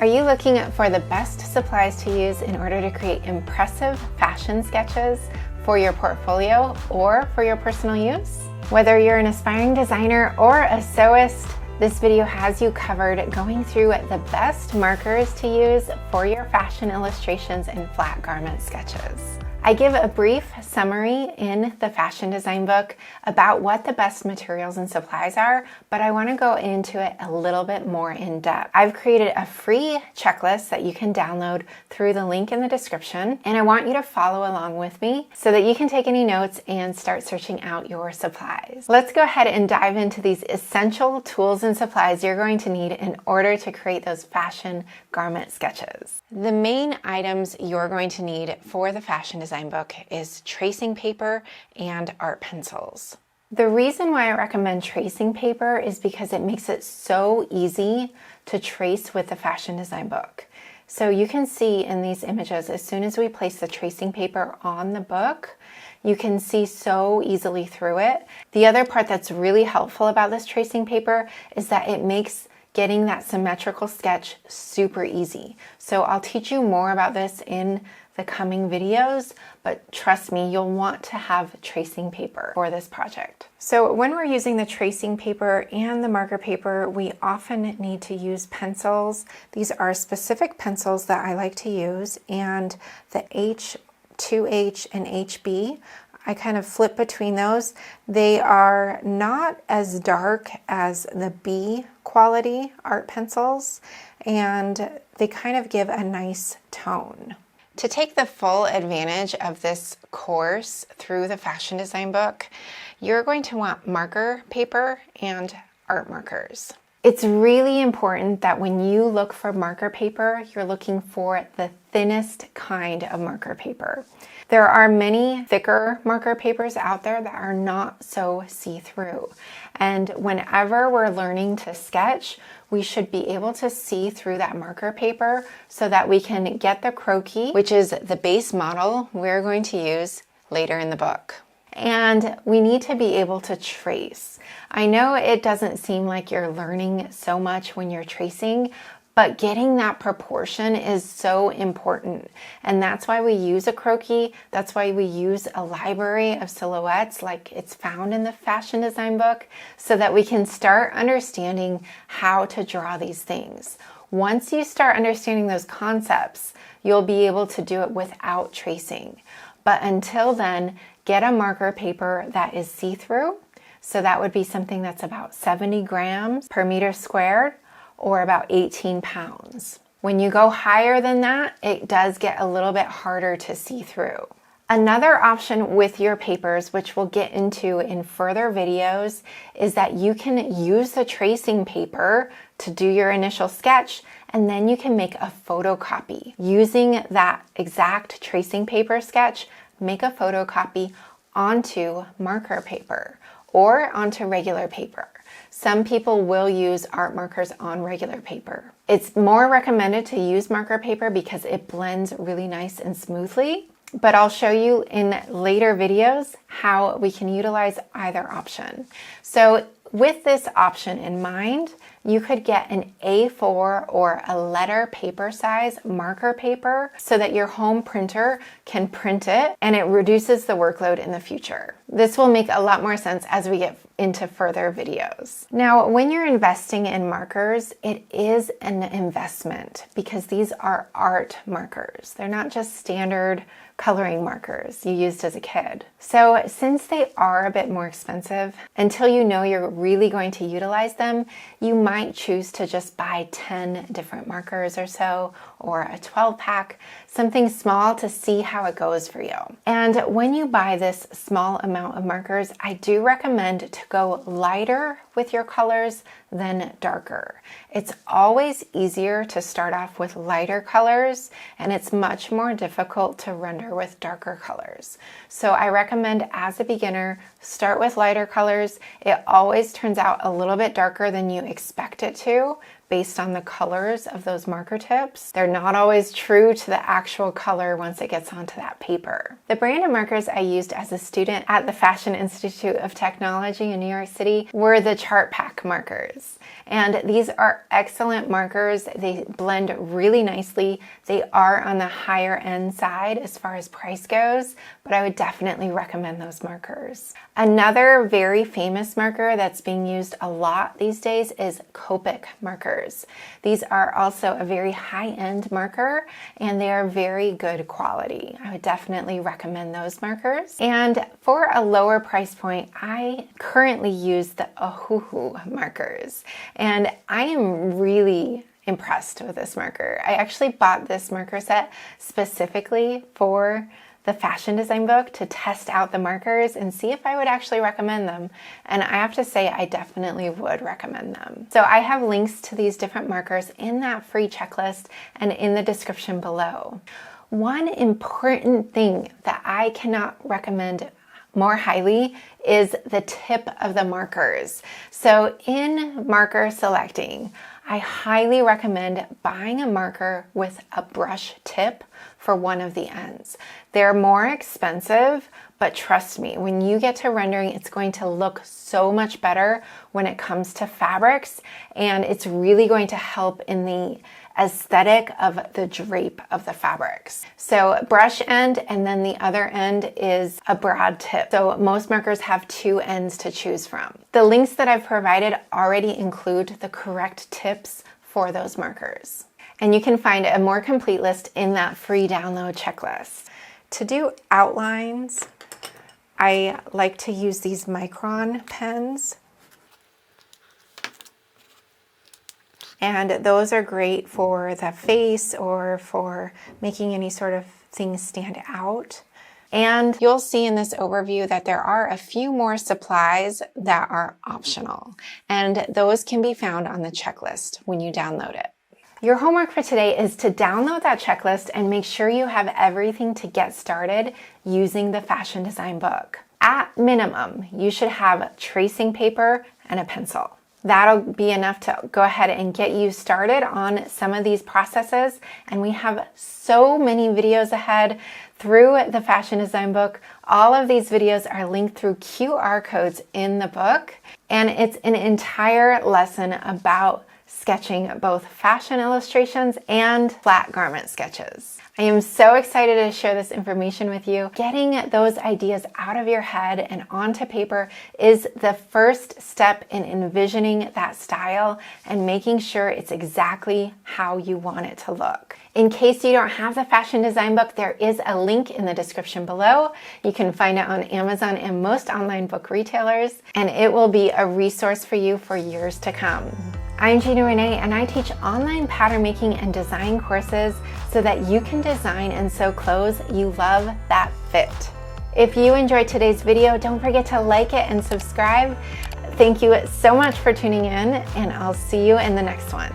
Are you looking for the best supplies to use in order to create impressive fashion sketches for your portfolio or for your personal use? Whether you're an aspiring designer or a sewist, this video has you covered going through the best markers to use for your fashion illustrations and flat garment sketches. I give a brief summary in the fashion design book about what the best materials and supplies are, but I want to go into it a little bit more in depth. I've created a free checklist that you can download through the link in the description, and I want you to follow along with me so that you can take any notes and start searching out your supplies. Let's go ahead and dive into these essential tools and supplies you're going to need in order to create those fashion garment sketches. The main items you're going to need for the fashion design book is tracing paper and art pencils. The reason why I recommend tracing paper is because it makes it so easy to trace with the fashion design book. So you can see in these images, as soon as we place the tracing paper on the book, you can see so easily through it. The other part that's really helpful about this tracing paper is that it makes getting that symmetrical sketch super easy. So I'll teach you more about this in the coming videos, but trust me, you'll want to have tracing paper for this project. So when we're using the tracing paper and the marker paper, we often need to use pencils. These are specific pencils that I like to use, and the H2H and HB, I kind of flip between those. They are not as dark as the B quality art pencils, and they kind of give a nice tone. To take the full advantage of this course through the fashion design book, you're going to want marker paper and art markers. It's really important that when you look for marker paper, you're looking for the thinnest kind of marker paper. There are many thicker marker papers out there that are not so see-through. And whenever we're learning to sketch, we should be able to see through that marker paper so that we can get the croquis, which is the base model we're going to use later in the book. And we need to be able to trace. I know it doesn't seem like you're learning so much when you're tracing, but getting that proportion is so important. And that's why we use a croquis. That's why we use a library of silhouettes like it's found in the fashion design book, so that we can start understanding how to draw these things. Once you start understanding those concepts, you'll be able to do it without tracing. But until then, get a marker paper that is see-through. So that would be something that's about 70 grams per meter squared, or about 18 pounds. When you go higher than that, it does get a little bit harder to see through. Another option with your papers, which we'll get into in further videos, is that you can use the tracing paper to do your initial sketch, and then you can make a photocopy. Using that exact tracing paper sketch, make a photocopy onto marker paper or onto regular paper. Some people will use art markers on regular paper. It's more recommended to use marker paper because it blends really nice and smoothly, but I'll show you in later videos how we can utilize either option. So with this option in mind, you could get an A4 or a letter paper size marker paper so that your home printer can print it, and it reduces the workload in the future. This will make a lot more sense as we get into further videos. Now, when you're investing in markers, it is an investment because these are art markers. They're not just standard coloring markers you used as a kid. So since they are a bit more expensive, until you know you're really going to utilize them, you might choose to just buy 10 different markers or so, or a 12-pack, something small to see how it goes for you. And when you buy this small amount of markers, I do recommend to go lighter with your colors than darker. It's always easier to start off with lighter colors, and it's much more difficult to render with darker colors. So I recommend as a beginner, start with lighter colors. It always turns out a little bit darker than you expect it to based on the colors of those marker tips. They're not always true to the actual color once it gets onto that paper. The brand of markers I used as a student at the Fashion Institute of Technology in New York City were the Chartpak markers. And these are excellent markers. They blend really nicely. They are on the higher end side as far as price goes, but I would definitely recommend those markers. Another very famous marker that's being used a lot these days is Copic markers. These are also a very high-end marker, and they are very good quality. I would definitely recommend those markers. And for a lower price point, I currently use the Ohuhu markers, and I am really impressed with this marker. I actually bought this marker set specifically for the fashion design book to test out the markers and see if I would actually recommend them. And I have to say, I definitely would recommend them. So I have links to these different markers in that free checklist and in the description below. One important thing that I cannot recommend more highly is the tip of the markers. So in marker selecting, I highly recommend buying a marker with a brush tip for one of the ends. They're more expensive, but trust me, when you get to rendering, it's going to look so much better when it comes to fabrics, and it's really going to help in the aesthetic of the drape of the fabrics. So brush end, and then the other end is a broad tip. So most markers have two ends to choose from. The links that I've provided already include the correct tips for those markers. And you can find a more complete list in that free download checklist. To do outlines, I like to use these micron pens. And those are great for the face or for making any sort of things stand out. And you'll see in this overview that there are a few more supplies that are optional, and those can be found on the checklist when you download it. Your homework for today is to download that checklist and make sure you have everything to get started using the fashion design book. At minimum, you should have tracing paper and a pencil. That'll be enough to go ahead and get you started on some of these processes. And we have so many videos ahead through the fashion design book. All of these videos are linked through QR codes in the book. And it's an entire lesson about sketching both fashion illustrations and flat garment sketches. I am so excited to share this information with you. Getting those ideas out of your head and onto paper is the first step in envisioning that style and making sure it's exactly how you want it to look. In case you don't have the fashion design book, there is a link in the description below. You can find it on Amazon and most online book retailers, and it will be a resource for you for years to come. I'm Gina Renee, and I teach online pattern making and design courses so that you can design and sew clothes you love that fit. If you enjoyed today's video, don't forget to like it and subscribe. Thank you so much for tuning in, and I'll see you in the next one.